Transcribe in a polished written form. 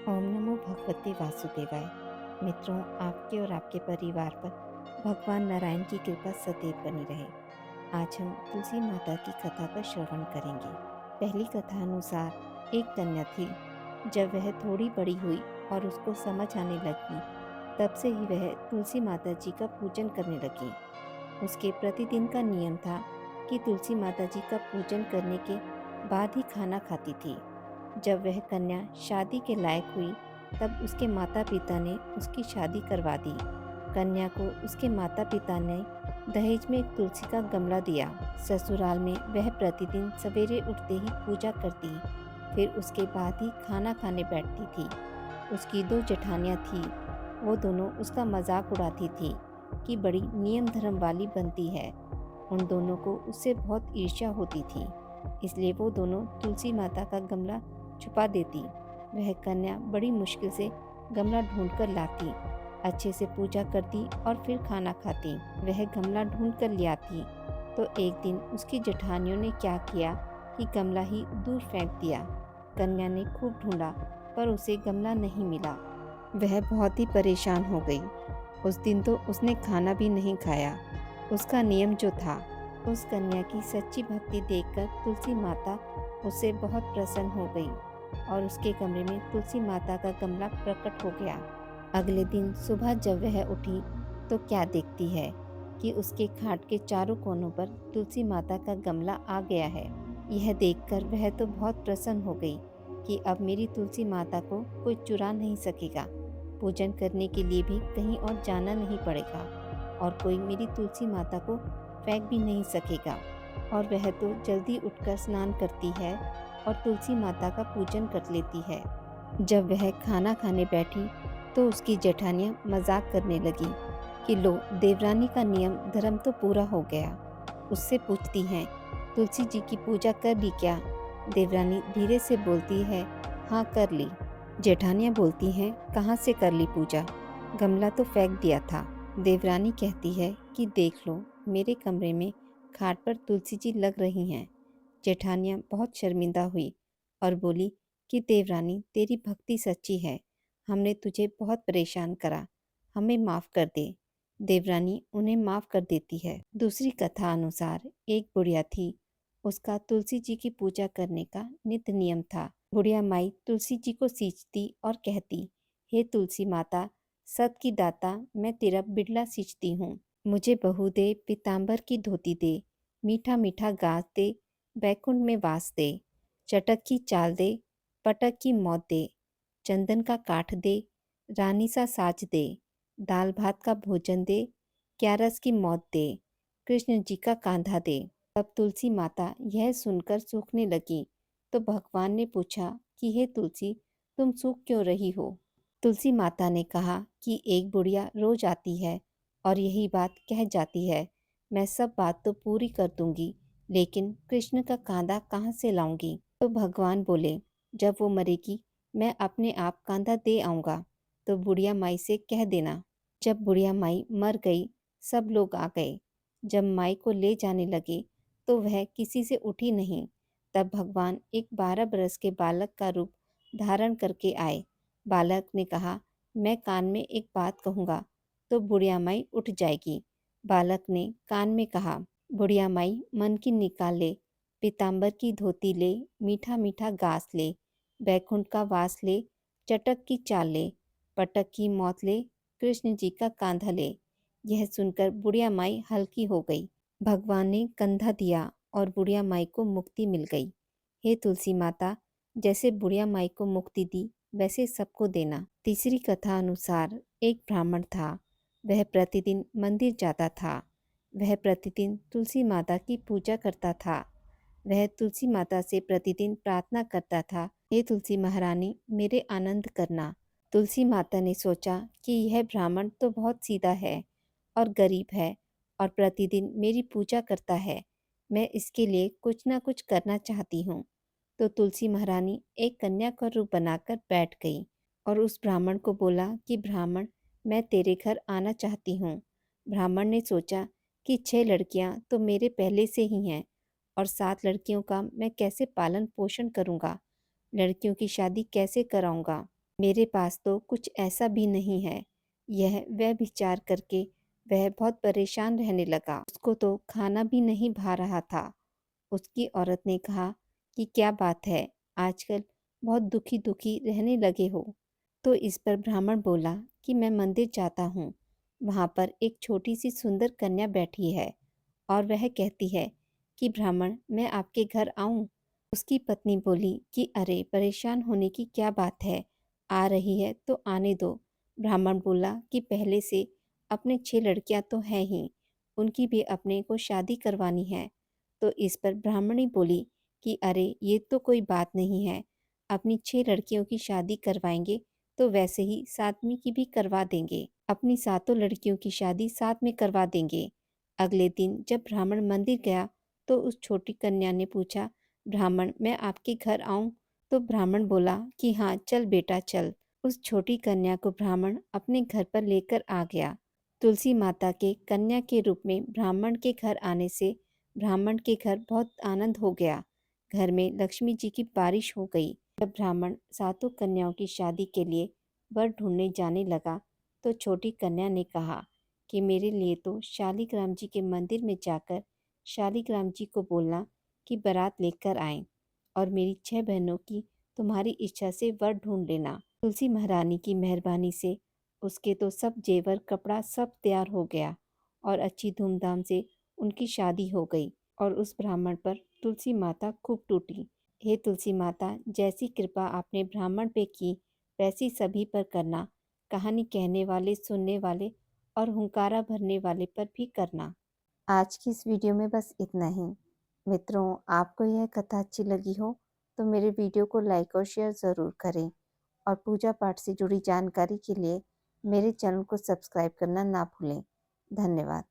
ओम नमो भगवते वासुदेवाय। मित्रों, आपके और आपके परिवार पर भगवान नारायण की कृपा सदैव बनी रहे। आज हम तुलसी माता की कथा का श्रवण करेंगे। पहली कथा अनुसार एक कन्या थी। जब वह थोड़ी बड़ी हुई और उसको समझ आने लगी, तब से ही वह तुलसी माता जी का पूजन करने लगी। उसके प्रतिदिन का नियम था कि तुलसी माता जी का पूजन करने के बाद ही खाना खाती थी। जब वह कन्या शादी के लायक हुई, तब उसके माता पिता ने उसकी शादी करवा दी। कन्या को उसके माता पिता ने दहेज में एक तुलसी का गमला दिया। ससुराल में वह प्रतिदिन सवेरे उठते ही पूजा करती, फिर उसके बाद ही खाना खाने बैठती थी। उसकी दो जेठानियाँ थीं, वो दोनों उसका मजाक उड़ाती थी कि बड़ी नियम धर्म वाली बनती है। उन दोनों को उससे बहुत ईर्ष्या होती थी, इसलिए वो दोनों तुलसी माता का गमला छुपा देती। वह कन्या बड़ी मुश्किल से गमला ढूंढकर लाती, अच्छे से पूजा करती और फिर खाना खाती। वह गमला ढूंढ कर ले आती तो एक दिन उसकी जेठानियों ने क्या किया कि गमला ही दूर फेंक दिया। कन्या ने खूब ढूंढा, पर उसे गमला नहीं मिला। वह बहुत ही परेशान हो गई। उस दिन तो उसने खाना भी नहीं खाया। उसका नियम जो था, उस कन्या की सच्ची भक्ति देखकर तुलसी माता उससे बहुत प्रसन्न हो गई और उसके कमरे में तुलसी माता का गमला प्रकट हो गया। अगले दिन सुबह जब वह उठी, तो क्या देखती है कि उसके खाट के चारों कोनों पर तुलसी माता का गमला आ गया है। यह देखकर वह तो बहुत प्रसन्न हो गई कि अब मेरी तुलसी माता को कोई चुरा नहीं सकेगा। पूजन करने के लिए भी कहीं और जाना नहीं पड़ेगा और कोई मेरी तुलसी माता को फेंक भी नहीं सकेगा। और वह तो जल्दी उठकर स्नान करती है और तुलसी माता का पूजन कर लेती है। जब वह खाना खाने बैठी, तो उसकी जेठानियाँ मजाक करने लगी कि लो, देवरानी का नियम धर्म तो पूरा हो गया। उससे पूछती हैं, तुलसी जी की पूजा कर ली क्या? देवरानी धीरे से बोलती है, हाँ कर ली। जेठानियाँ बोलती हैं, कहाँ से कर ली पूजा? गमला तो फेंक दिया था। देवरानी कहती है कि देख लो, मेरे कमरे में खाट पर तुलसी जी लग रही हैं। जेठानियाँ बहुत शर्मिंदा हुई और बोली कि देवरानी, तेरी भक्ति सच्ची है, हमने तुझे बहुत परेशान करा, हमें माफ़ कर दे। देवरानी उन्हें माफ़ कर देती है। दूसरी कथा अनुसार एक बुढ़िया थी। उसका तुलसी जी की पूजा करने का नित्य नियम था। बुढ़िया माई तुलसी जी को सींचती और कहती, हे तुलसी माता, सत की दाता, मैं तेरा बिड़ला सींचती हूँ। मुझे बहू दे, पीताम्बर की धोती दे, मीठा मीठा गाज दे, बैकुंठ में वास दे। चटक की चाल दे, पटक की मौत दे, चंदन का काठ दे, रानी सा साज दे, दाल भात का भोजन दे, क्यारस की मौत दे, कृष्ण जी का कांधा दे। तब तुलसी माता यह सुनकर सूखने लगी, तो भगवान ने पूछा कि हे तुलसी, तुम सूख क्यों रही हो? तुलसी माता ने कहा कि एक बुढ़िया रोज आती है और यही बात कह जाती है, मैं सब बात तो पूरी कर दूंगी, लेकिन कृष्ण का कांधा कहाँ से लाऊंगी? तो भगवान बोले, जब वो मरेगी, मैं अपने आप कांधा दे आऊँगा, तो बुढ़िया माई से कह देना। जब बुढ़िया माई मर गई, सब लोग आ गए। जब माई को ले जाने लगे, तो वह किसी से उठी नहीं। तब भगवान एक 12 बरस के बालक का रूप धारण करके आए। बालक ने कहा, मैं कान में एक बात कहूँगा तो बुढ़िया माई उठ जाएगी। बालक ने कान में कहा, बुढ़िया माई मन की निकाल ले, पीताम्बर की धोती ले, मीठा मीठा घास ले, बैकुंठ का वास ले, चटक की चाल ले, पटक की मौत ले, कृष्ण जी का कांधा ले। यह सुनकर बुढ़िया माई हल्की हो गई। भगवान ने कंधा दिया और बुढ़िया माई को मुक्ति मिल गई। हे तुलसी माता, जैसे बुढ़िया माई को मुक्ति दी, वैसे सबको देना। तीसरी कथा अनुसार एक ब्राह्मण था। वह प्रतिदिन मंदिर जाता था। वह प्रतिदिन तुलसी माता की पूजा करता था। वह तुलसी माता से प्रतिदिन प्रार्थना करता था, हे तुलसी महारानी, मेरे आनंद करना। तुलसी माता ने सोचा कि यह ब्राह्मण तो बहुत सीधा है और गरीब है और प्रतिदिन मेरी पूजा करता है। मैं इसके लिए कुछ ना कुछ करना चाहती हूँ। तो तुलसी महारानी एक कन्या का रूप बनाकर बैठ गई और उस ब्राह्मण को बोला कि ब्राह्मण, मैं तेरे घर आना चाहती हूँ। ब्राह्मण ने सोचा कि 6 लड़कियाँ तो मेरे पहले से ही हैं और 7 लड़कियों का मैं कैसे पालन पोषण करूँगा, लड़कियों की शादी कैसे कराऊँगा। मेरे पास तो कुछ ऐसा भी नहीं है। यह वह विचार करके वह बहुत परेशान रहने लगा। उसको तो खाना भी नहीं भा रहा था। उसकी औरत ने कहा कि क्या बात है, आजकल बहुत दुखी दुखी रहने लगे हो। तो इस पर ब्राह्मण बोला कि मैं मंदिर जाता हूँ। वहाँ पर एक छोटी सी सुंदर कन्या बैठी है और वह कहती है कि ब्राह्मण, मैं आपके घर आऊँ। उसकी पत्नी बोली कि अरे, परेशान होने की क्या बात है, आ रही है तो आने दो। ब्राह्मण बोला कि पहले से अपने 6 लड़कियां तो हैं ही, उनकी भी अपने को शादी करवानी है। तो इस पर ब्राह्मणी बोली कि अरे, ये तो कोई बात नहीं है, अपनी 6 लड़कियों की शादी करवाएंगे तो वैसे ही 7वीं की भी करवा देंगे। अपनी सातों लड़कियों की शादी साथ में करवा देंगे। अगले दिन जब ब्राह्मण मंदिर गया तो उस छोटी कन्या ने पूछा, ब्राह्मण, मैं आपके घर आऊं? तो ब्राह्मण बोला कि हाँ, चल बेटा चल। उस छोटी कन्या को ब्राह्मण अपने घर पर लेकर आ गया। तुलसी माता के कन्या के रूप में ब्राह्मण के घर आने से ब्राह्मण के घर बहुत आनंद हो गया। घर में लक्ष्मी जी की बारिश हो गई। जब ब्राह्मण सातों कन्याओं की शादी के लिए वर ढूंढने जाने लगा तो छोटी कन्या ने कहा कि मेरे लिए तो शालिग्राम जी के मंदिर में जाकर शालिग्राम जी को बोलना कि बारात लेकर आएं और मेरी 6 बहनों की तुम्हारी इच्छा से वर ढूंढ लेना। तुलसी महारानी की मेहरबानी से उसके तो सब जेवर कपड़ा सब तैयार हो गया और अच्छी धूमधाम से उनकी शादी हो गई। और उस ब्राह्मण पर तुलसी माता खूब टूटी। हे तुलसी माता, जैसी कृपा आपने ब्राह्मण पे की वैसी सभी पर करना। कहानी कहने वाले, सुनने वाले और हुंकारा भरने वाले पर भी करना। आज की इस वीडियो में बस इतना ही। मित्रों, आपको यह कथा अच्छी लगी हो तो मेरे वीडियो को लाइक और शेयर ज़रूर करें और पूजा पाठ से जुड़ी जानकारी के लिए मेरे चैनल को सब्सक्राइब करना ना भूलें। धन्यवाद।